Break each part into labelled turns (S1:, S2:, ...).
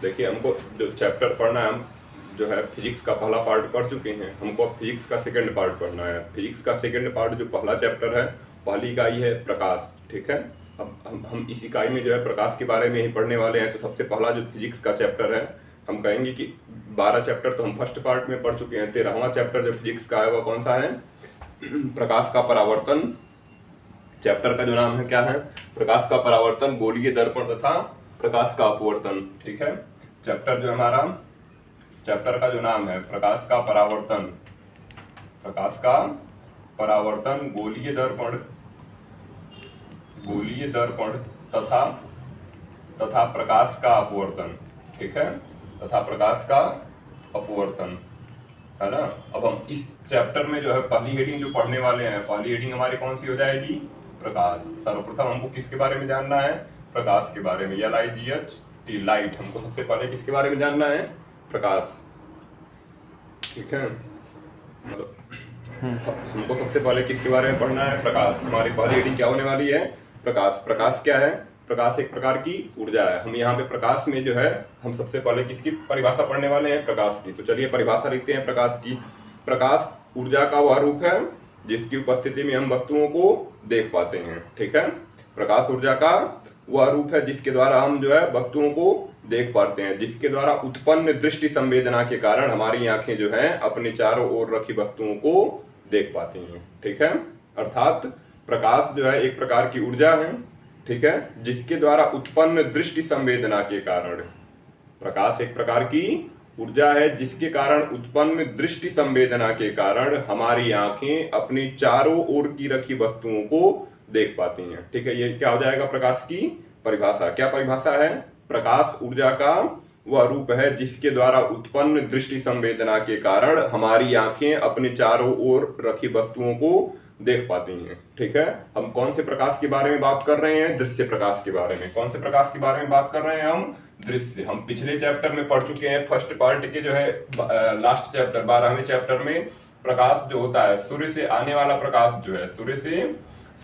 S1: देखिए, हमको जो चैप्टर पढ़ना है, हम जो है फिजिक्स का पहला पार्ट पढ़ चुके हैं, हमको अब फिजिक्स का सेकंड पार्ट पढ़ना है। फिजिक्स का सेकंड पार्ट जो पहला चैप्टर है, पहली इकाई है प्रकाश, ठीक है। अब हम इस इकाई में जो है प्रकाश के बारे में ही पढ़ने वाले हैं। तो सबसे पहला जो फिजिक्स का चैप्टर है, हम कहेंगे कि 12 चैप्टर तो हम फर्स्ट पार्ट में पढ़ चुके हैं। 13वां चैप्टर जो फिजिक्स का है वह कौन सा है? प्रकाश का परावर्तन। चैप्टर का जो नाम है क्या है? प्रकाश का परावर्तन, गोलीय दर्पण तथा प्रकाश का अपवर्तन, ठीक है। चैप्टर जो हमारा, चैप्टर का जो नाम है प्रकाश का परावर्तन, प्रकाश का परावर्तन, गोलीय दर्पण, गोलीय दर्पण तथा तथा प्रकाश का अपवर्तन, ठीक है, तथा प्रकाश का अपवर्तन, है ना। अब हम इस चैप्टर में जो है पहली हेडिंग जो पढ़ने वाले हैं, पहली हेडिंग हमारी कौन सी हो जाएगी? प्रकाश। सर्वप्रथम हमको किसके बारे में जानना है? प्रकाश के बारे में। LIGHT, light. हमको सबसे पहले किसके बारे में जानना है? प्रकाश, ठीक है। मतलब हमको सबसे पहले किसके बारे में पढ़ना है? प्रकाश। हमारी पहली हेडिंग क्या होने वाली है? प्रकाश। प्रकाश क्या है? प्रकाश एक प्रकार की ऊर्जा है। हम यहाँ पे प्रकाश में जो है हम सबसे पहले किसकी परिभाषा पढ़ने वाले हैं? प्रकाश की। तो चलिए परिभाषा लिखते हैं प्रकाश की। प्रकाश ऊर्जा का वह रूप है जिसकी उपस्थिति में हम वस्तुओं को देख पाते हैं, ठीक है। प्रकाश ऊर्जा का वह रूप है जिसके द्वारा हम जो है वस्तुओं को देख पाते हैं, जिसके द्वारा उत्पन्न दृष्टि संवेदना के कारण हमारी आंखें जो है अपने चारों ओर रखी वस्तुओं को देख पाती हैं, ठीक है। अर्थात प्रकाश जो है एक प्रकार की ऊर्जा है, ठीक है, जिसके द्वारा उत्पन्न दृष्टि संवेदना के कारण, प्रकाश एक प्रकार की ऊर्जा है जिसके कारण उत्पन्न दृष्टि संवेदना के कारण हमारी आंखें अपनी चारों ओर की रखी वस्तुओं को देख पाती हैं, ठीक है। ये क्या हो जाएगा? प्रकाश की परिभाषा। क्या परिभाषा है? प्रकाश ऊर्जा का वह रूप है जिसके द्वारा उत्पन्न दृष्टि संवेदना के कारण हमारी आंखें अपने चारों ओर रखी वस्तुओं को देख पाती हैं, ठीक है। हम कौन से प्रकाश के बारे में बात कर रहे हैं? दृश्य प्रकाश के बारे में। कौन से प्रकाश के बारे में बात कर रहे हैं हम? दृश्य। हम पिछले चैप्टर में पढ़ चुके हैं, फर्स्ट पार्ट के जो है लास्ट चैप्टर 12वें चैप्टर में, प्रकाश जो होता है सूर्य से आने वाला प्रकाश जो है,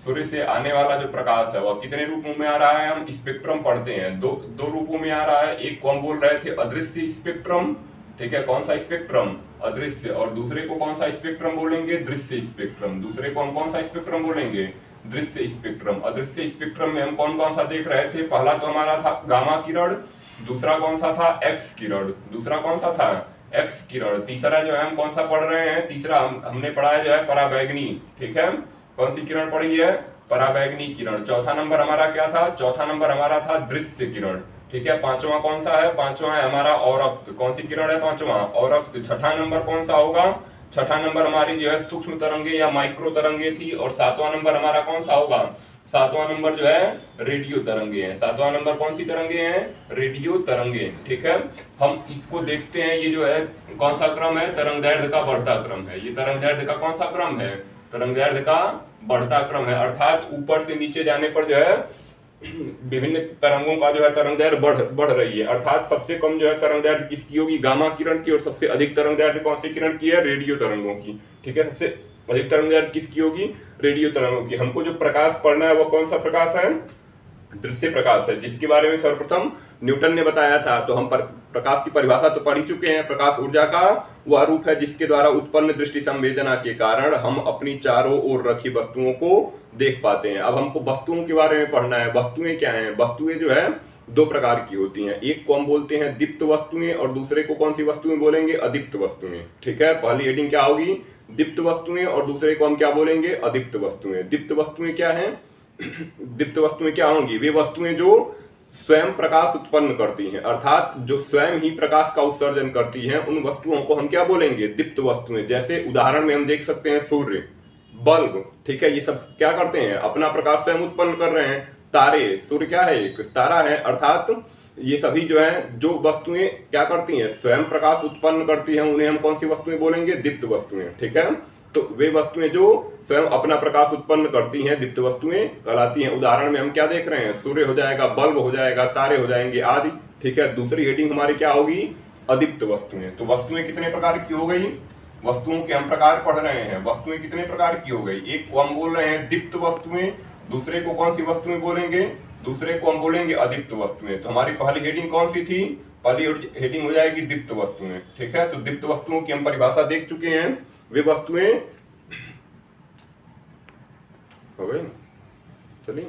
S1: सूर्य से आने वाला जो प्रकाश है वह कितने रूपों में आ रहा है? हम स्पेक्ट्रम पढ़ते हैं, दो रूपों में आ रहा है। एक को हम बोल रहे थे अदृश्य स्पेक्ट्रम, ठीक है। कौन सा स्पेक्ट्रम? अदृश्य। और दूसरे को कौन सा स्पेक्ट्रम बोलेंगे? दृश्य स्पेक्ट्रम। दूसरे को हम कौन सा स्पेक्ट्रम बोलेंगे? दृश्य स्पेक्ट्रम। अदृश्य स्पेक्ट्रम में हम कौन कौन सा देख रहे थे? पहला तो हमारा था गामा किरण, दूसरा कौन सा था? एक्स किरण। दूसरा कौन सा था? एक्स किरण। तीसरा जो है हम कौन सा पढ़ रहे हैं? तीसरा हमने पढ़ा है जो है पराबैंगनी, ठीक है। कौन सी किरण पढ़ी है? पराबैंगनी किरण। चौथा नंबर हमारा क्या था? चौथा नंबर हमारा था दृश्य किरण, ठीक है। पांचवा कौन सा है? पांचवा है हमारा औरक्त। कौन सी किरण है? पांचवा औरक्त। छठा नंबर कौन सा होगा? छठा नंबर हमारी जो है सूक्ष्म तरंगे या माइक्रो तरंगे थी। और सातवां नंबर हमारा कौन सा होगा? सातवां नंबर जो है रेडियो तरंगे हैं। सातवां नंबर कौन सी तरंगे हैं? रेडियो तरंगे, ठीक है। हम इसको देखते हैं, ये जो है कौन सा क्रम है? तरंगदैर्घ्य का बढ़ता क्रम है। ये तरंगदैर्घ्य का कौन सा क्रम है? तरंगदैर्घ्य का बढ़ता क्रम है। अर्थात ऊपर से नीचे जाने पर जो है विभिन्न तरंगों का जो है तरंगदैर्घ्य बढ़ रही है। अर्थात सबसे कम जो है तरंगदैर्घ्य किसकी होगी? गामा किरण की। और सबसे अधिक तरंगदैर्घ्य कौन सी किरण की है? रेडियो तरंगों की, ठीक है। सबसे अधिक तरंगदैर्घ्य किसकी होगी? रेडियो तरंगों की। हमको जो प्रकाश पढ़ना है वो कौन सा प्रकाश है? दृश्य प्रकाश है, जिसके बारे में सर्वप्रथम न्यूटन ने बताया था। तो हम प्रकाश की परिभाषा तो पढ़ ही चुके हैं। प्रकाश ऊर्जा का वह रूप है जिसके द्वारा उत्पन्न दृष्टि संवेदना के कारण हम अपनी चारों ओर रखी वस्तुओं को देख पाते हैं। अब हमको वस्तुओं के बारे में पढ़ना है। वस्तुएं क्या हैं? वस्तुएं जो है दो प्रकार की होती हैं। एक को हम बोलते हैं दीप्त वस्तुएं और दूसरे को कौन सी वस्तुएं बोलेंगे? अदीप्त वस्तुएं, ठीक है। पहली हेडिंग क्या होगी? दीप्त वस्तुएं। और दूसरे को हम क्या बोलेंगे? अदीप्त वस्तुएं। दीप्त वस्तुएं क्या हैं? दीप्त वस्तुएं क्या होंगी? वे वस्तुएं जो स्वयं प्रकाश उत्पन्न करती हैं, अर्थात जो स्वयं ही प्रकाश का उत्सर्जन करती हैं, उन वस्तुओं को हम क्या बोलेंगे? दीप्त वस्तुएं। जैसे उदाहरण में हम देख सकते हैं सूर्य, बल्ब, ठीक है। ये सब क्या करते हैं? अपना प्रकाश स्वयं उत्पन्न कर रहे हैं। तारे, सूर्य क्या है? एक तारा है। अर्थात ये सभी जो है जो वस्तुएं क्या करती हैं? स्वयं प्रकाश उत्पन्न करती हैं, उन्हें हम कौन सी वस्तुएं बोलेंगे? दीप्त वस्तुएं, ठीक है। तो वे वस्तुएं जो स्वयं अपना प्रकाश उत्पन्न करती हैं दीप्त वस्तुएं कहलाती हैं। उदाहरण में हम क्या देख रहे हैं? सूर्य हो जाएगा, बल्ब हो जाएगा, तारे हो जाएंगे आदि, ठीक है। दूसरी हेडिंग हमारी क्या होगी? अदीप्त वस्तुएं। तो वस्तुएं कितने प्रकार की हो गई? वस्तुओं के हम प्रकार पढ़ रहे हैं। वस्तुएं कितने प्रकार की हो गई? एक को हम बोल रहे हैं दीप्त वस्तुएं, दूसरे को कौन सी वस्तुएं बोलेंगे? दूसरे को हम बोलेंगे अदीप्त वस्तुएं। तो हमारी पहली हेडिंग कौन सी थी? पहली हेडिंग हो जाएगी दीप्त वस्तुएं। ठीक है, तो दीप्त वस्तुओं की हम परिभाषा देख चुके हैं। वे वस्तुएं हो गई, चलिए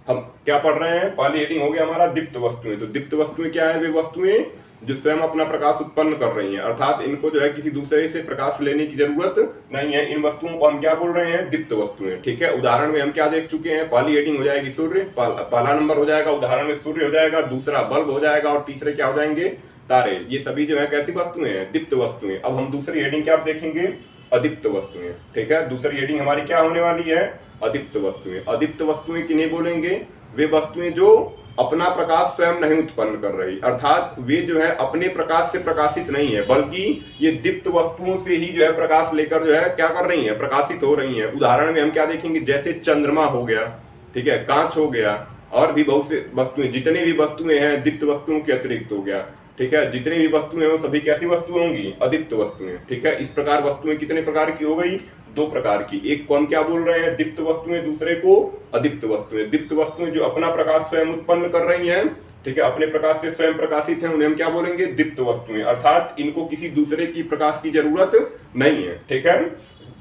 S1: हम क्या पढ़ रहे हैं? पहली हेडिंग हो गया हमारा दीप्त वस्तुएं। तो दीप्त वस्तुएं क्या है? वे वस्तुएं जो स्वयं अपना प्रकाश उत्पन्न कर रही हैं, अर्थात इनको जो है किसी दूसरे से प्रकाश लेने की जरूरत नहीं है। इन वस्तुओं को हम क्या बोल रहे हैं? दीप्त वस्तुएं। ठीक है, उदाहरण में हम क्या देख चुके हैं? पहली हेडिंग हो जाएगी सूर्य, पहला नंबर हो जाएगा उदाहरण में सूर्य हो जाएगा, दूसरा बल्ब हो जाएगा और तीसरे क्या हो जाएंगे? तारे। ये सभी जो है कैसी वस्तुएं हैं? दीप्त वस्तुएं। अब हम दूसरी हेडिंग क्या देखेंगे? अदीप्त वस्तुएं। ठीक है, दूसरी हेडिंग हमारी क्या होने वाली है? अदीप्त वस्तुएं। अदीप्त वस्तुएं किन्हें बोलेंगे? वे वस्तुएं जो अपना प्रकाश स्वयं नहीं उत्पन्न कर रही, अर्थात वे जो है अपने प्रकाश से प्रकाशित नहीं है, बल्कि ये दीप्त वस्तुओं से ही जो है प्रकाश लेकर जो है क्या कर रही है? प्रकाशित हो रही है। उदाहरण में हम क्या देखेंगे? जैसे चंद्रमा हो गया, ठीक है, कांच हो गया, और भी बहुत से वस्तुएं, जितने भी वस्तुएं हैं दीप्त वस्तुओं के अतिरिक्त हो गया। ठीक है, जितनी भी वस्तुएं हैं वो सभी कैसी वस्तुएं होंगी? अदीप्त वस्तुएं। ठीक है, इस प्रकार वस्तुएं कितने प्रकार की हो गई? दो प्रकार की। एक को हम क्या बोल रहे हैं? दीप्त वस्तुएं, दूसरे को अदीप्त वस्तुएं। दीप्त वस्तुएं जो अपना प्रकाश स्वयं उत्पन्न कर रही हैं, ठीक है, अपने प्रकाश से स्वयं प्रकाशित हैं, उन्हें हम क्या बोलेंगे? दीप्त वस्तुएं, अर्थात इनको किसी दूसरे की प्रकाश की जरूरत नहीं है। ठीक है,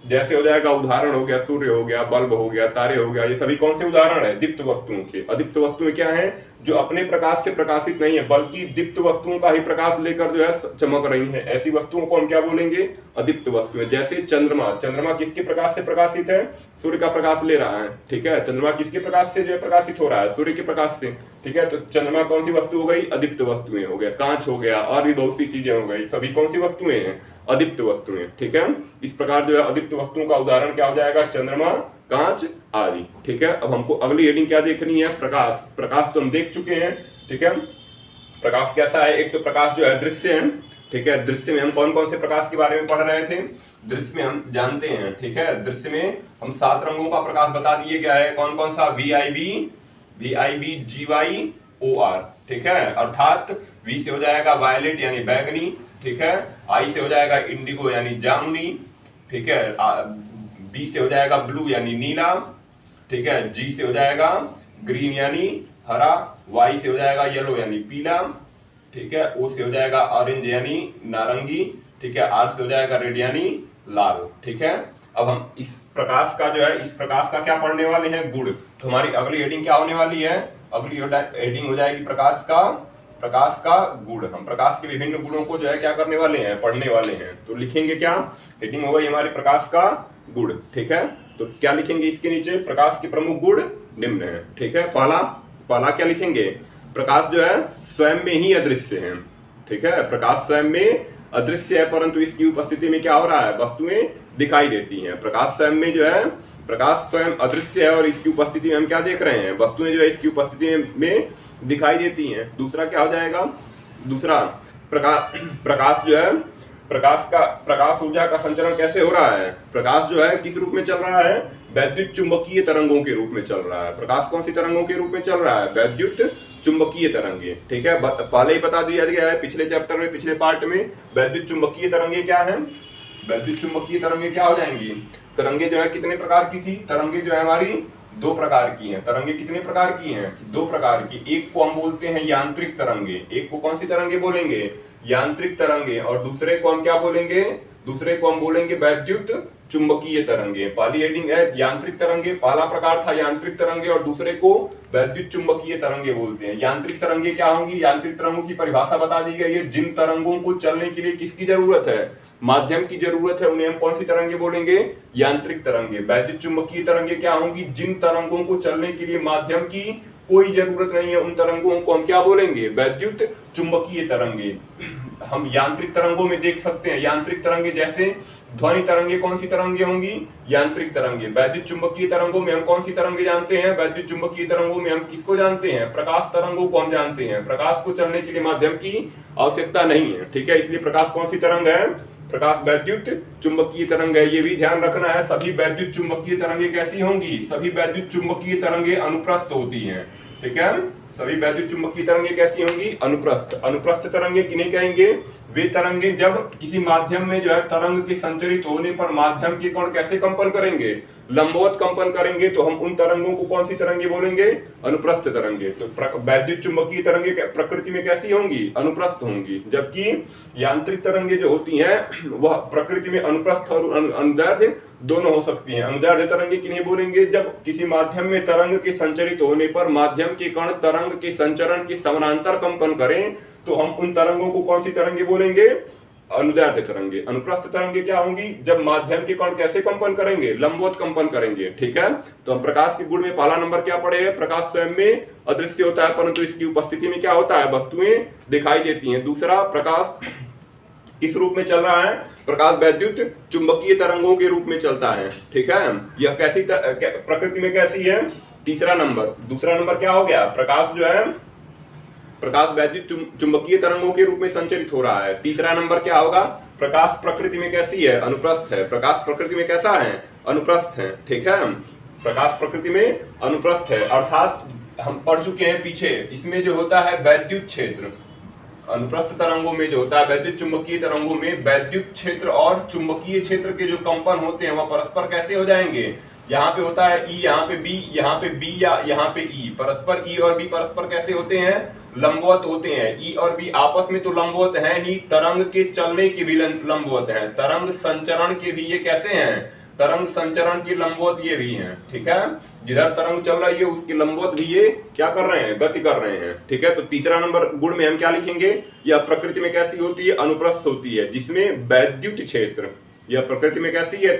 S1: जैसे हो जाएगा उदाहरण हो गया सूर्य हो गया, बल्ब हो गया, तारे हो गया, ये सभी कौन से उदाहरण है? दीप्त वस्तुओं के। अदीप्त वस्तुएं क्या है? जो अपने प्रकाश से प्रकाशित नहीं है, बल्कि दीप्त वस्तुओं का ही प्रकाश लेकर जो है चमक रही है, ऐसी वस्तुओं को हम क्या बोलेंगे? अदीप्त वस्तुएं। जैसे चंद्रमा, चंद्रमा किसके प्रकाश से प्रकाशित है? सूर्य का प्रकाश ले रहा है। ठीक है, चंद्रमा किसके प्रकाश से जो है प्रकाशित हो रहा है? सूर्य के प्रकाश से। ठीक है, तो चंद्रमा कौन सी वस्तु हो गई? अदीप्त वस्तुएं हो गया। कांच हो गया, और भी बहुत सी चीजें हो गई, सभी कौन सी वस्तुएं हैं? अदीप्त वस्तुएं। ठीक है, इस प्रकार जो है अदीप्त वस्तुओं का उदाहरण क्या हो जाएगा? चंद्रमा, कांच आदि। ठीक है, अब हमको अगली हेडिंग क्या देखनी है? प्रकाश। प्रकाश तो हम देख चुके हैं। ठीक है, प्रकाश कैसा है? एक तो प्रकाश जो है दृश्य है। ठीक है, दृश्य में हम कौन कौन से प्रकाश के बारे में पढ़ रहे थे? दृश्य में हम जानते हैं, ठीक है, दृश्य में हम 7 रंगों का प्रकाश बता दिए गया है। कौन कौन सा? VIB, GY, OR। ठीक है, अर्थात V से हो जाएगा वायलेट यानी बैगनी, ठीक है, I से हो जाएगा इंडिगो यानी जामुनी, ठीक है, B से हो जाएगा ब्लू यानी नीला, ठीक है, G से हो जाएगा ग्रीन यानी हरा, Y से हो जाएगा येलो यानी पीला, ठीक है, O से हो जाएगा ऑरेंज यानी नारंगी, ठीक है, R से हो जाएगा रेड यानी लाल। ठीक है, अब हम इस प्रकाश का जो है, इस प्रकाश का क्या पढ़ने वाले हैं? गुण। तो हमारी अगली हेडिंग क्या होने वाली है? अगली हेडिंग हो जाएगी प्रकाश का गुण। हम प्रकाश के विभिन्न गुणों को जो है क्या करने वाले हैं? पढ़ने वाले हैं। तो लिखेंगे क्या? हेडिंग हो गई हमारे प्रकाश का गुण। ठीक है, तो क्या लिखेंगे इसके नीचे? प्रकाश के प्रमुख गुण निम्न है। ठीक है, पहला क्या लिखेंगे? प्रकाश जो है स्वयं में ही अदृश्य है। ठीक है, प्रकाश स्वयं में अदृश्य है, परंतु इसकी उपस्थिति में क्या हो रहा है? वस्तुएं दिखाई देती हैं। प्रकाश स्वयं में जो है, प्रकाश स्वयं अदृश्य है और इसकी उपस्थिति में हम क्या देख रहे हैं? वस्तुएं जो है इसकी उपस्थिति में दिखाई देती हैं। दूसरा क्या हो जाएगा? दूसरा प्रकाश जो है, प्रकाश ऊर्जा का संचरण कैसे हो रहा है? प्रकाश जो है किस रूप में चल रहा है? वैद्युत चुंबकीय तरंगों के रूप में चल रहा है। प्रकाश कौन सी तरंगों के रूप में चल रहा है? वैद्युत चुंबकीय तरंगे। ठीक है, पहले ही बता दिया गया है पिछले चैप्टर में, पिछले पार्ट में। वैद्युत चुंबकीय तरंगे क्या है? वैद्युत चुंबकीय तरंगे क्या हो जाएंगी? तरंगे जो है कितने प्रकार की थी? तरंगे जो है हमारी 2 प्रकार की हैं। तरंगे कितने प्रकार की हैं? 2 प्रकार की। एक को हम बोलते हैं यांत्रिक तरंगे। एक को कौन सी तरंगे बोलेंगे? यांत्रिक तरंगे। और दूसरे को हम क्या बोलेंगे? दूसरे को हम बोलेंगे वैद्युत चुंबकीय तरंगे। पहली हेडिंग है यांत्रिक तरंगे, पहला प्रकार था यांत्रिक तरंगे, और दूसरे को वैद्युत चुंबकीय तरंगे बोलते हैं। यांत्रिक तरंगे क्या होंगी? यांत्रिक तरंगों की परिभाषा बता दी गई है। जिन तरंगों को चलने के लिए किसकी जरूरत है? माध्यम की जरूरत है, उन्हें हम कौन सी तरंगे बोलेंगे? यांत्रिक तरंगे। वैद्युत चुंबकीय तरंगे क्या होंगी? जिन तरंगों को चलने के लिए माध्यम की कोई जरूरत नहीं है, उन तरंगों को हम क्या बोलेंगे? वैद्युत चुंबकीय तरंगे। हम यांत्रिक तरंगों में देख सकते हैं, यांत्रिक तरंगे जैसे ध्वनि तरंगे कौन सी तरंगे होंगी? यांत्रिक तरंगे। वैद्युत चुंबकीय तरंगों में हम कौन सी तरंगे जानते हैं? वैद्युत चुंबकीय तरंगों में हम किसको जानते हैं? प्रकाश तरंगों को हम जानते हैं। प्रकाश को चलने के लिए माध्यम की आवश्यकता नहीं है। ठीक है, इसलिए प्रकाश कौन सी तरंग है? प्रकाश वैद्युत चुंबकीय तरंग है। ये भी ध्यान रखना है, सभी वैद्युत चुंबकीय तरंगे कैसी होंगी? सभी वैद्युत चुंबकीय तरंगे अनुप्रस्थ होती हैं। ठीक है, सभी वैद्युत चुंबकीय तरंगे कैसी होंगी? अनुप्रस्थ। अनुप्रस्थ तरंगे किन्हें कहेंगे? वे तरंगे जब किसी माध्यम में जो है तरंग के संचरित होने पर माध्यम के कण कैसे कंपन करेंगे? लंबवत कंपन करेंगे। तो हम उन तरंगों को कौन सी तरंगे बोलेंगे? अनुप्रस्थ तरंगे। तो वैद्युत चुंबकीय तरंगे प्रकृति में कैसी होंगी? अनुप्रस्थ होंगी। जबकि यांत्रिक तरंगे जो होती हैं वह प्रकृति में अनुप्रस्थ और अनुदैर्ध्य दोनों हो सकती हैं। अनुदैर्ध्य तरंगे किन्हें बोलेंगे? जब किसी माध्यम में तरंग के संचरित होने पर माध्यम के कण तरंग के संचरण के समानांतर कंपन करें तो हम उन तरंगों को कौन सी तरंगे बोलेंगे? अनुदैर्ध्य तरंगे। अनुप्रस्थ तरंगे क्या होंगी? जब माध्यम के कण कैसे कंपन करेंगे? लंबवत कंपन करेंगे। ठीक है, तो हम प्रकाश के गुण में पहला नंबर क्या पढ़े हैं? प्रकाश स्वयं में अदृश्य होता है परंतु इसकी उपस्थिति में क्या होता है? वस्तुएं दिखाई देती हैं। दूसरा, प्रकाश किस रूप में चल रहा है? प्रकाश वैद्युत चुंबकीय तरंगों के रूप में चलता है। ठीक है, यह कैसी प्रकृति में कैसी है? तीसरा नंबर। दूसरा नंबर क्या हो गया? प्रकाश जो है प्रकाश वैद्युत चुंबकीय तरंगों के रूप में संचरित हो रहा है। तीसरा नंबर क्या होगा? प्रकाश प्रकृति में कैसी है? अनुप्रस्थ है। प्रकाश प्रकृति में कैसा है? अनुप्रस्थ है। ठीक है, प्रकाश प्रकृति में अनुप्रस्थ है। अर्थात हम पढ़ चुके हैं पीछे, इसमें जो होता है वैद्युत क्षेत्र, अनुप्रस्थ तरंगों में जो होता है वैद्युत चुंबकीय तरंगों में वैद्युत क्षेत्र और चुंबकीय क्षेत्र के जो कंपन होते हैं वह परस्पर कैसे हो जाएंगे? यहाँ पे होता है ई, यहाँ पे बी, यहाँ पे बी या यहाँ पे ई, परस्पर ई और बी परस्पर कैसे होते हैं? लंबवत होते हैं। ई और बी आपस में तो लंबवत हैं ही, तरंग के चलने के भी लंबवत हैं, तरंग संचरण के भी ये कैसे हैं? तरंग संचरण की लंबवत ये भी हैं। ठीक है, जिधर तरंग चल रही है उसकी लंबवत भी ये क्या कर रहे हैं? गति कर रहे हैं। ठीक है, तो तीसरा नंबर गुण में हम क्या लिखेंगे? यह प्रकृति में कैसी होती है? अनुप्रस्थ होती है, जिसमें वैद्युत क्षेत्र, यह प्रकृति में कैसी है?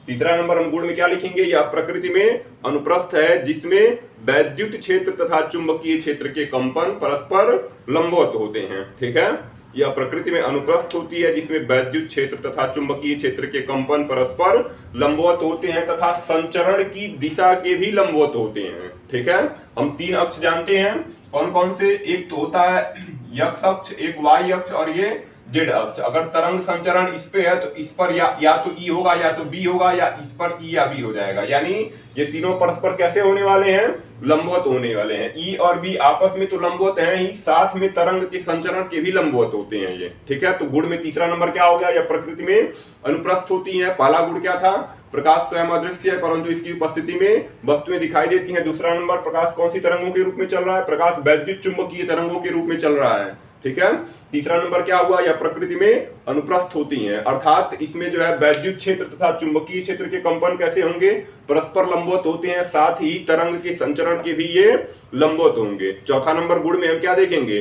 S1: तीसरा नंबर हम गुण में क्या लिखेंगे? यह प्रकृति में अनुप्रस्थ है, जिसमें वैद्युत क्षेत्र तथा चुंबकीय क्षेत्र के कंपन परस्पर लंबवत होते हैं। ठीक है, यह प्रकृति में अनुप्रस्थ होती है, जिसमें वैद्युत क्षेत्र तथा चुंबकीय क्षेत्र के कंपन परस्पर लंबवत होते हैं तथा संचरण की दिशा के भी लंबवत होते हैं। ठीक है, हम तीन अक्ष जानते हैं, कौन कौन से? एक तो होता है x अक्ष, एक y अक्ष और ये z अक्ष। अगर तरंग संचरण इस पे है तो इस पर या तो E होगा या तो B होगा, या इस पर E या B हो जाएगा। यानी ये तीनों परस्पर कैसे होने वाले हैं? लंबवत होने वाले हैं। E और B आपस में तो लंबवत हैं ही, साथ में तरंग के संचरण के भी लंबवत होते हैं ये। ठीक है, तो गुण में तीसरा नंबर क्या हो गया? यह प्रकृति में अनुप्रस्थ होती है। पहला गुण क्या था? प्रकाश स्वयं अदृश्य है परंतु इसकी उपस्थिति में वस्तुएं दिखाई देती हैं। दूसरा नंबर, प्रकाश कौन सी तरंगों के रूप में चल रहा है? प्रकाश वैद्युत चुंबकीय तरंगों के रूप में चल रहा है। ठीक है, तीसरा नंबर क्या हुआ? यह प्रकृति में अनुप्रस्थ होती हैं, अर्थात इसमें जो है वैद्युत क्षेत्र तथा चुंबकीय क्षेत्र के कंपन कैसे होंगे? परस्पर लंबवत होते हैं, साथ ही तरंग के संचरण के भी ये लंबवत होंगे। चौथा नंबर गुण में हम क्या देखेंगे?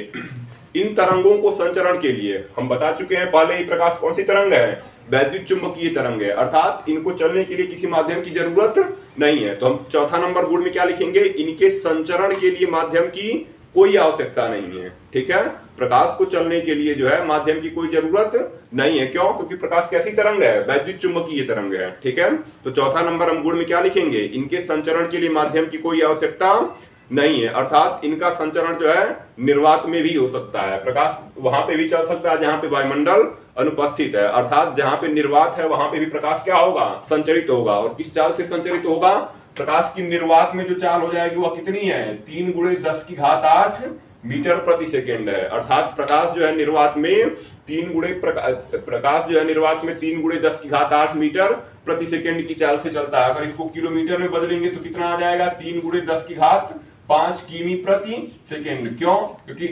S1: इन तरंगों को संचरण के लिए हम बता चुके हैं पहले ही, प्रकाश कौन सी तरंग है? वैद्युत चुंबकीय तरंग है, अर्थात इनको चलने के लिए किसी माध्यम की जरूरत नहीं है। तो हम चौथा नंबर गुण में क्या लिखेंगे? इनके संचरण के लिए माध्यम की कोई आवश्यकता नहीं है। ठीक है, प्रकाश को चलने के लिए जो है माध्यम की कोई जरूरत नहीं है। क्यों? क्योंकि प्रकाश कैसी तरंग है? वैद्युत चुंबकीय तरंग है। ठीक है, तो चौथा नंबर हम गुण में क्या लिखेंगे? इनके संचरण के लिए माध्यम की कोई आवश्यकता नहीं है, अर्थात इनका संचरण जो है निर्वात में भी हो सकता है। प्रकाश वहां पे भी चल सकता है जहां पे वायुमंडल अनुपस्थित है, अर्थात जहां पे निर्वात है वहां पे भी प्रकाश क्या होगा? संचरित होगा। और किस चाल से संचरित होगा? प्रकाश की निर्वात में जो चाल हो जाएगी वह कितनी है? 3 × 10⁸ मीटर प्रति सेकेंड है। अर्थात प्रकाश जो है निर्वात में 3 × 10⁸ मीटर प्रति सेकेंड की चाल से चलता है। अगर इसको किलोमीटर में बदलेंगे तो कितना आ जाएगा? 3 × 10⁵ किमी प्रति सेकेंड। क्यों? क्योंकि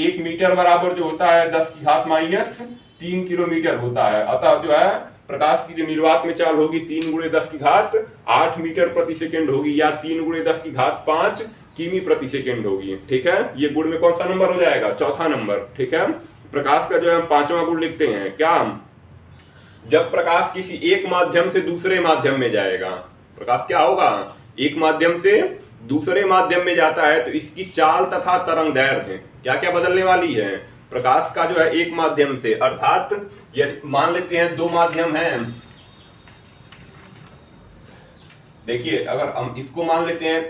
S1: 1 मीटर बराबर जो होता है 10⁻³ किलोमीटर होता है। अतः जो है प्रकाश की जो निर्वात में चाल होगी 3 × 10⁸ मीटर प्रति सेकेंड होगी, या 3 × 10⁵ किमी प्रति सेकेंड होगी। ठीक है, ये गुण में कौन सा नंबर हो जाएगा? चौथा नंबर। ठीक है, प्रकाश का जो है हम पांचवा गुण लिखते हैं क्या? जब प्रकाश किसी एक माध्यम से दूसरे माध्यम में जाएगा, प्रकाश क्या होगा? एक माध्यम से दूसरे माध्यम में जाता है तो इसकी चाल तथा तरंग दैर्ध्य क्या क्या बदलने वाली है? प्रकाश का जो है एक माध्यम से, अर्थात यदि मान लेते हैं 2 माध्यम हैं, देखिए अगर हम इसको मान लेते हैं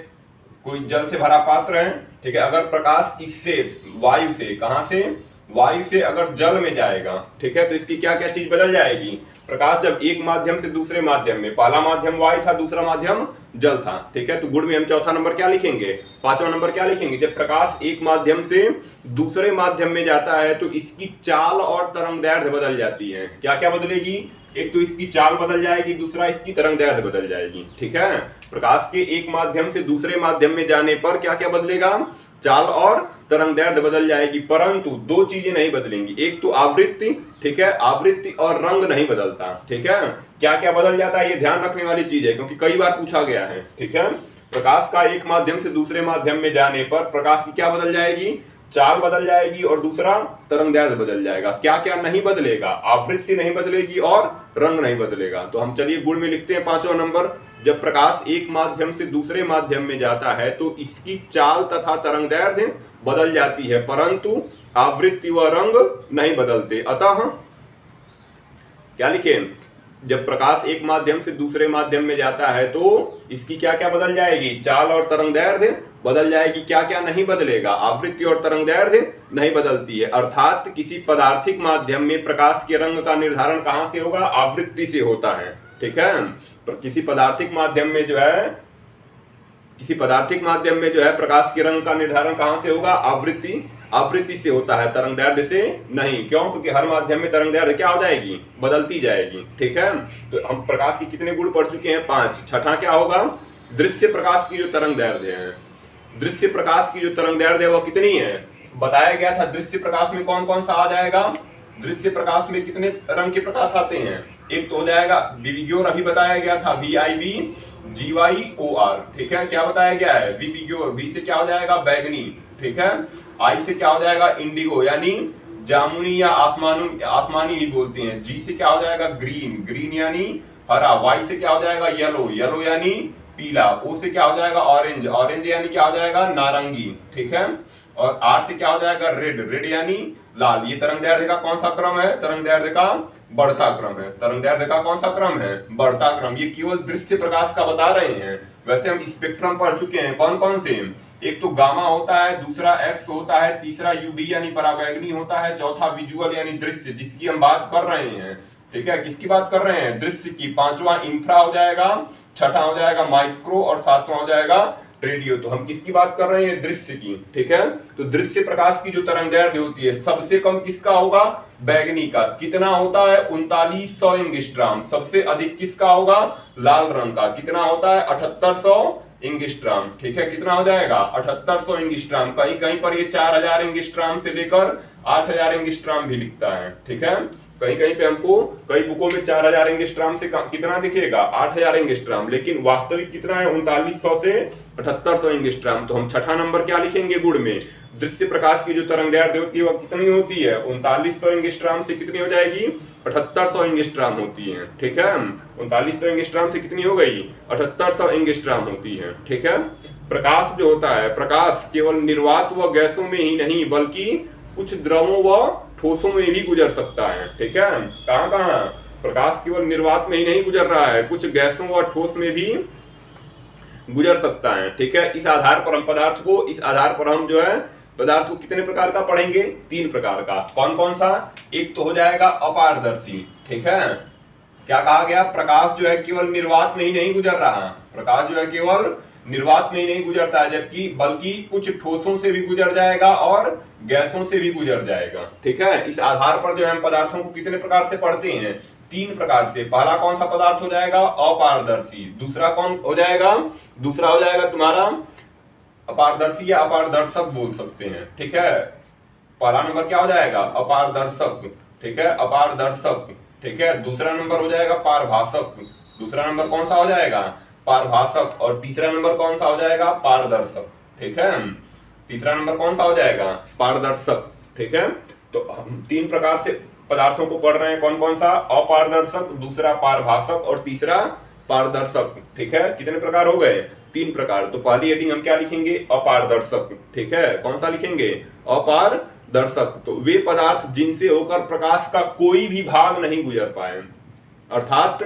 S1: कोई जल से भरा पात्र है, ठीक है, अगर प्रकाश इससे वायु से, कहां से? वायु से अगर जल में जाएगा, ठीक है, तो इसकी क्या क्या चीज बदल जाएगी। प्रकाश जब एक माध्यम से दूसरे माध्यम में, पहला माध्यम वायु था, दूसरा माध्यम जल था, ठीक है, तो गुण में हम चौथा नंबर क्या लिखेंगे, पांचवा नंबर क्या लिखेंगे। जब प्रकाश एक माध्यम से दूसरे माध्यम में जाता है तो इसकी चाल और तरंगदैर्घ्य बदल जाती है। क्या क्या बदलेगी, एक तो इसकी चाल बदल जाएगी, दूसरा इसकी तरंगदैर्घ्य बदल जाएगी, ठीक है। प्रकाश के एक माध्यम से दूसरे माध्यम में जाने पर क्या क्या बदलेगा, चाल और तरंगदैर्घ्य बदल जाएगी, परंतु दो चीजें नहीं बदलेंगी, एक तो आवृत्ति, ठीक है, आवृत्ति और रंग नहीं बदलता, ठीक है। क्या क्या बदल जाता है ये ध्यान रखने वाली चीज है, क्योंकि कई बार पूछा गया है, ठीक है। प्रकाश का एक माध्यम से दूसरे माध्यम में जाने पर प्रकाश की क्या बदल जाएगी, चाल बदल जाएगी और दूसरा तरंगदैर्घ्य बदल जाएगा। क्या क्या नहीं बदलेगा, आवृत्ति नहीं बदलेगी और रंग नहीं बदलेगा। तो हम चलिए गुण में लिखते हैं पांचवा नंबर, जब प्रकाश एक माध्यम से दूसरे माध्यम में जाता है तो इसकी चाल तथा तरंगदैर्घ्य बदल जाती है, परंतु आवृत्ति व रंग नहीं बदलते। अतः क्या लिखे, जब प्रकाश एक माध्यम से दूसरे माध्यम में जाता है तो इसकी क्या क्या बदल जाएगी, चाल और तरंगदैर्घ्य बदल जाएगी। क्या क्या नहीं बदलेगा, आवृत्ति और तरंगदैर्घ्य नहीं बदलती है। अर्थात किसी पदार्थिक माध्यम में प्रकाश के रंग का निर्धारण कहां से होगा, आवृत्ति से होता है, ठीक है। किसी पदार्थिक माध्यम में जो है, किसी पदार्थिक माध्यम में जो है प्रकाश के रंग का निर्धारण कहां से होगा, आवृत्ति से होता है, तरंगदैर्घ्य से नहीं। क्यों, क्योंकि हर माध्यम में तरंगदैर्घ्य क्या हो जाएगी, बदलती जाएगी, ठीक है। तो हम प्रकाश की कितने गुण पढ़ चुके हैं, 5। छठा क्या होगा, दृश्य प्रकाश की जो तरंगदैर्घ्य है, दृश्य प्रकाश की जो तरंगदैर्घ्य है वो कितनी है, बताया गया था। दृश्य प्रकाश में कौन कौन सा आ जाएगा, दृश्य प्रकाश में कितने रंग के प्रकाश आते हैं, एक तो हो जाएगा विविग्योर, अभी बताया गया था, VIBGYOR, ठीक है। क्या बताया गया है, विविग्योर। V से क्या हो जाएगा, बैगनी, ठीक है। I से क्या हो जाएगा, इंडिगो यानी जामुनी या आसमानी भी बोलते हैं। G से क्या हो जाएगा, ग्रीन यानी हरा। Y से क्या हो जाएगा, येलो यानी पीला। O से क्या हो जाएगा, ऑरेंज यानी क्या हो जाएगा, नारंगी, ठीक है। और R से क्या हो जाएगा, रेड यानी लाल। ये तरंगदैर्घ्य का कौन सा क्रम है, तरंगदैर्घ्य का बढ़ता क्रम है, तरंगदैर्घ्य का कौन सा क्रम है, बढ़ता क्रम। ये केवल दृश्य प्रकाश का बता रहे हैं। वैसे हम स्पेक्ट्रम पढ़ चुके हैं, कौन कौन से, एक तो गामा होता है, दूसरा एक्स होता है, तीसरा यूवी यानी पराबैंगनी होता है, चौथा विजुअल यानी दृश्य, जिसकी हम बात कर रहे हैं, ठीक है। किसकी बात कर रहे हैं, दृश्य की। पांचवा इंफ्रा हो जाएगा, छठा हो जाएगा माइक्रो और सातवां हो जाएगा रेडियो। तो हम किसकी बात कर रहे हैं, दृश्य की, ठीक है। तो दृश्य प्रकाश की जो तरंगदैर्घ्य होती है सबसे कम किसका होगा, बैगनी का। कितना होता है, 3900 एंगस्ट्राम। सबसे अधिक किसका होगा, लाल रंग का। कितना होता है, 7800 एंगस्ट्राम, ठीक है। कितना हो जाएगा, 7800 एंगस्ट्राम। कहीं कहीं पर ये 4000 एंगस्ट्राम से लेकर 8000 एंगस्ट्राम भी लिखता है, ठीक है। कहीं कहीं पे हमको कई बुकों में 4000 एंगस्ट्राम से कितना दिखेगा, 8000 एंगस्ट्राम, लेकिन वास्तविक कितना है, 3900 से 7800 एंगस्ट्राम। तो हम छठा नंबर क्या लिखेंगे गुण में, दृश्य प्रकाश की जो तरंगदैर्घ्य होती है वो कितनी होती है, 3900 एंगस्ट्राम से कितनी हो जाएगी, 7800 एंगस्ट्राम होती है, ठीक है। 3900 एंगस्ट्राम से कितनी हो गई, 7800 एंगस्ट्राम होती है, ठीक है। प्रकाश जो होता है, प्रकाश केवल निर्वात व गैसों में ही नहीं बल्कि कुछ द्रवों व ठोसों में भी गुजर सकता है, ठीक है। कहां कहां, प्रकाश केवल निर्वात में ही नहीं गुजर रहा है, कुछ गैसों व ठोस में भी गुजर सकता है, ठीक है। इस आधार पर हम पदार्थ को, इस आधार पर हम जो है पदार्थ को कितने प्रकार का पढ़ेंगे, 3 प्रकार का। कौन कौन सा, एक तो हो जाएगा अपारदर्शी, ठीक है। क्या कहा गया, प्रकाश जो है केवल निर्वात में ही नहीं गुजर रहा, प्रकाश जो है केवल निर्वात में ही नहीं गुजरता है, जबकि बल्कि कुछ ठोसों से भी गुजर जाएगा और गैसों से भी गुजर जाएगा, ठीक है। इस आधार पर जो है हम पदार्थों को कितने प्रकार से पढ़ते हैं, 3 प्रकार से। पहला कौन सा पदार्थ हो जाएगा, अपारदर्शी। दूसरा कौन हो जाएगा, दूसरा हो जाएगा तुम्हारा अपारदर्शी या अपारदर्शक बोल सकते हैं, ठीक है। पहला नंबर क्या हो जाएगा, अपारदर्शक, ठीक है, अपारदर्शक, ठीक है। दूसरा नंबर हो जाएगा पारभाषक, दूसरा नंबर कौन सा हो जाएगा, पारभाषक। और तीसरा नंबर कौन सा हो जाएगा, पारदर्शक, ठीक है। तीसरा नंबर कौन सा हो जाएगा, पारदर्शक, ठीक है। तो हम 3 प्रकार से पदार्थों को पढ़ रहे हैं, कौन कौन सा, अपारदर्शक, दूसरा पारभाषक और तीसरा पारदर्शक, ठीक है। कितने प्रकार हो गए, 3 प्रकार। तो पहली हेडिंग हम क्या लिखेंगे, अपारदर्शक, ठीक है। कौन सा लिखेंगे, अपारदर्शक। तो वे पदार्थ जिनसे होकर प्रकाश का कोई भी भाग नहीं गुजर पाए, अर्थात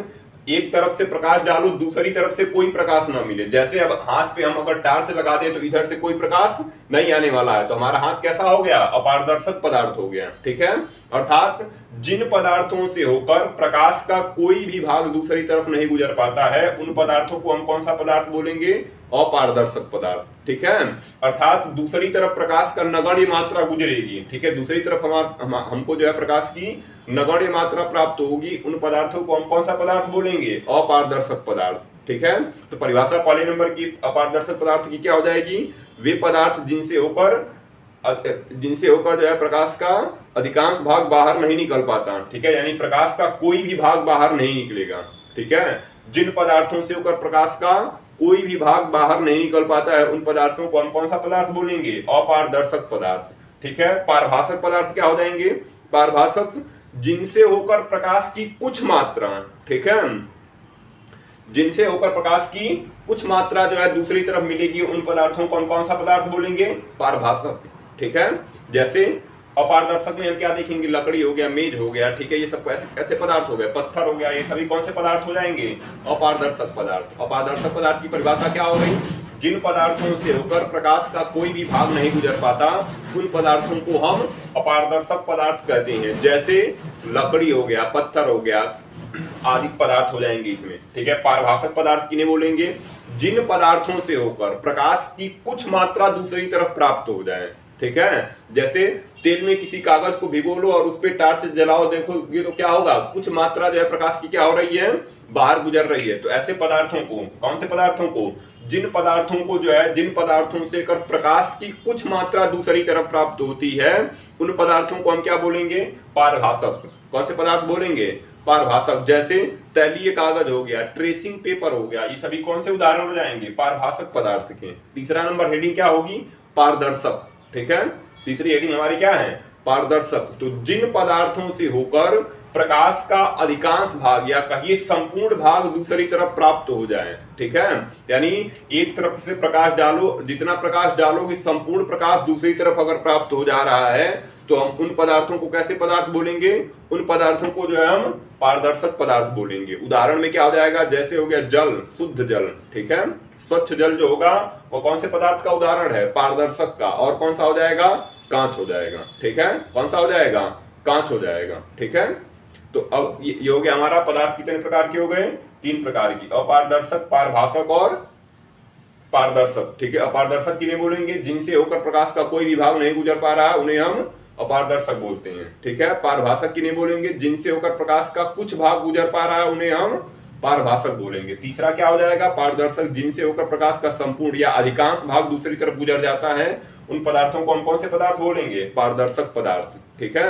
S1: एक तरफ से प्रकाश डालो, दूसरी तरफ से कोई प्रकाश ना मिले। जैसे अब हाथ पे हम अगर टार्च लगा दें तो इधर से कोई प्रकाश नहीं आने वाला है, तो हमारा हाथ कैसा हो गया? अपारदर्शक पदार्थ हो गया। ठीक है, अर्थात जिन पदार्थों से होकर प्रकाश का कोई भी भाग दूसरी तरफ नहीं गुजर पाता है, उन पदार्थों को हम कौन सा पदार्थ बोलेंगे? अपारदर्शक पदार्थ। ठीक है, अर्थात दूसरी तरफ प्रकाश का नगण्य मात्रा गुजरेगी। ठीक है, दूसरी तरफ हमको जो है प्रकाश की नगण्य मात्रा प्राप्त होगी, उन पदार्थों को हम कौन सा पदार्थ बोलेंगे? अपारदर्शक पदार्थ। ठीक है, तो परिभाषा पहले नंबर की अपारदर्शक पदार्थ की क्या हो जाएगी? वे पदार्थ जिनसे होकर जो है प्रकाश का अधिकांश भाग बाहर नहीं निकल पाता। ठीक है, यानी प्रकाश का कोई भी भाग बाहर नहीं निकलेगा। ठीक है, जिन पदार्थों से होकर प्रकाश का कोई भी भाग बाहर नहीं निकल पाता है, उन पदार्थों को हम कौन सा पदार्थ बोलेंगे? अपारदर्शक पदार्थ। ठीक है, पारभासक पदार्थ क्या हो जाएंगे? पारभासक जिनसे होकर प्रकाश की कुछ मात्रा, ठीक है, जिनसे होकर प्रकाश की कुछ मात्रा जो है दूसरी तरफ मिलेगी, उन पदार्थों को हम कौन सा पदार्थ बोलेंगे? पारभासक। ठीक है, जैसे अपारदर्शक में हम क्या देखेंगे? लकड़ी हो गया, मेज हो गया। ठीक है, ये सब ऐसे पदार्थ हो गए, पत्थर हो गया, ये सभी कौन से पदार्थ हो जाएंगे? अपारदर्शक पदार्थ। अपारदर्शक पदार्थ की परिभाषा क्या हो गई? जिन पदार्थों से होकर प्रकाश का कोई भी भाग नहीं गुजर पाता, उन पदार्थों को हम अपारदर्शक पदार्थ कहते हैं। जैसे लकड़ी हो गया, पत्थर हो गया, आदि पदार्थ हो जाएंगे इसमें। ठीक है, पारभासक पदार्थ किन्हें बोलेंगे? जिन पदार्थों से होकर प्रकाश की कुछ मात्रा दूसरी तरफ प्राप्त हो जाए। ठीक है, जैसे तेल में किसी कागज को भिगो लो और उस पर टार्च जलाओ, देखोगे तो क्या होगा? कुछ मात्रा जो है प्रकाश की क्या हो रही है? बाहर गुजर रही है। तो ऐसे पदार्थों को, कौन से पदार्थों को? जिन पदार्थों को जो है, जिन पदार्थों से कर प्रकाश की कुछ मात्रा दूसरी तरफ प्राप्त होती है, उन पदार्थों को हम क्या बोलेंगे? पारभासक। कौन से पदार्थ बोलेंगे? पारभासक। जैसे तैलीय कागज हो गया, ट्रेसिंग पेपर हो गया, ये सभी कौन से उदाहरण हो जाएंगे? पारभासक पदार्थ के। तीसरा नंबर हेडिंग क्या होगी? पारदर्शक। ठीक है, तीसरी हेडिंग हमारी क्या है? पारदर्शक। तो जिन पदार्थों से होकर प्रकाश का अधिकांश भाग या कहिए संपूर्ण भाग दूसरी तरफ प्राप्त हो जाए। ठीक है, यानी एक तरफ से प्रकाश डालो, जितना प्रकाश डालोगे संपूर्ण प्रकाश दूसरी तरफ अगर प्राप्त हो जा रहा है, तो हम उन पदार्थों को कैसे पदार्थ बोलेंगे? उन पदार्थों को जो है हम पारदर्शक पदार्थ बोलेंगे। उदाहरण में क्या हो जाएगा? जैसे हो गया जल, शुद्ध जल। ठीक है, स्वच्छ जल जो होगा वो कौन से पदार्थ का उदाहरण है? पारदर्शक का। और कौन सा हो जाएगा? कांच हो जाएगा। ठीक है, कौन सा हो जाएगा? कांच हो जाएगा। ठीक है, तो अब ये हो गया हमारा पदार्थ कितने प्रकार के हो गए? 3 प्रकार की, अपारदर्शक, पारभासक और पारदर्शक। ठीक है, अपारदर्शक किन्हें बोलेंगे? जिनसे होकर प्रकाश का कोई भी भाग नहीं गुजर पा रहा, उन्हें हम अपारदर्शक बोलते हैं। ठीक है, पारभासक किन्हें बोलेंगे? जिनसे होकर प्रकाश का कुछ भाग गुजर पा रहा है, उन्हें हम पारभासक बोलेंगे। तीसरा क्या हो जाएगा? पारदर्शक। जिनसे होकर प्रकाश का संपूर्ण या अधिकांश भाग दूसरी तरफ गुजर जाता है, उन पदार्थों को हम कौन से पदार्थ बोलेंगे? पारदर्शक पदार्थ। ठीक है।